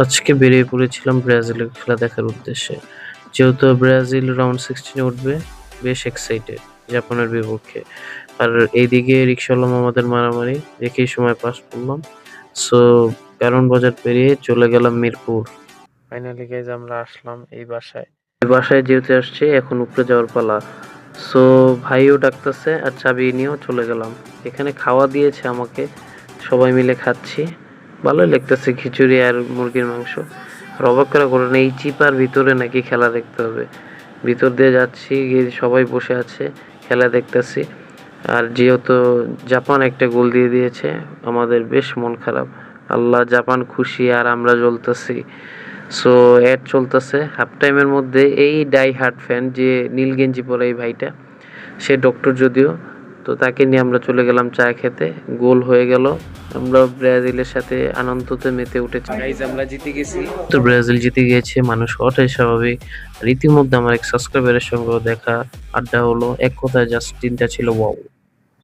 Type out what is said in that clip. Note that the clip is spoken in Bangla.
আজকে বেরিয়ে পড়েছিলাম ব্রাজিলের খেলা দেখার উদ্দেশ্যে। যেহেতু ব্রাজিল রাউন্ড 16 এ উঠবে, বেশ এক্সাইটেড জাপানের বিপক্ষে। আর এইদিকে রিকশাওয়ালা মামাদের মারামারি দেখেই সময় পাস করলাম। সো কারণ বাজার পেরিয়ে চলে গেলাম মিরপুর। ফাইনালি গাইজ আমরা আসলাম এই বাসায়। এই বাসায় যেহেতু আসছি এখন উপরে যাওয়ার পালা। সো ভাইও ডাকতেছে আর চাবি নিয়েও চলে গেলাম। এখানে খাওয়া দিয়েছে আমাকে, সবাই মিলে খাচ্ছি। ভালোই লাগতেছে খিচুড়ি আর মুরগির মাংস। আর অবাক করা ঘটনা, এই চিপার ভিতরে নাকি খেলা দেখতে হবে। ভিতর দিয়ে যাচ্ছি, গিয়ে সবাই বসে আছে, খেলা দেখতেছি। আর যেহেতু জাপান একটা গোল দিয়ে দিয়েছে, আমাদের বেশ মন খারাপ। আল্লাহ, জাপান খুশি আর আমরা জ্বলতেছি। সো অ্যাড চলতেছে হাফ টাইমের মধ্যে। এই ডাই হার্ট ফ্যান যে নীল গেঞ্জি পরা এই ভাইটা, সে ডক্টর যদিও, তো তাকে নিয়ে আমরা চলে গেলাম চা খেতে। গোল হয়ে গেল, আমরা ব্রাজিলের সাথে আনন্দতে মেতে উঠেছি। গাইজ আমরা জিতে গেছি। তো ব্রাজিল জিতে গিয়েছে, মানুষ হওয়াটাই স্বাভাবিক। আর ইতিমধ্যে আমার এক সাবস্ক্রাইবারের সঙ্গেও দেখা, আড্ডা হলো। এক কথায় জাস্ট দিনটা ছিল ওয়াও।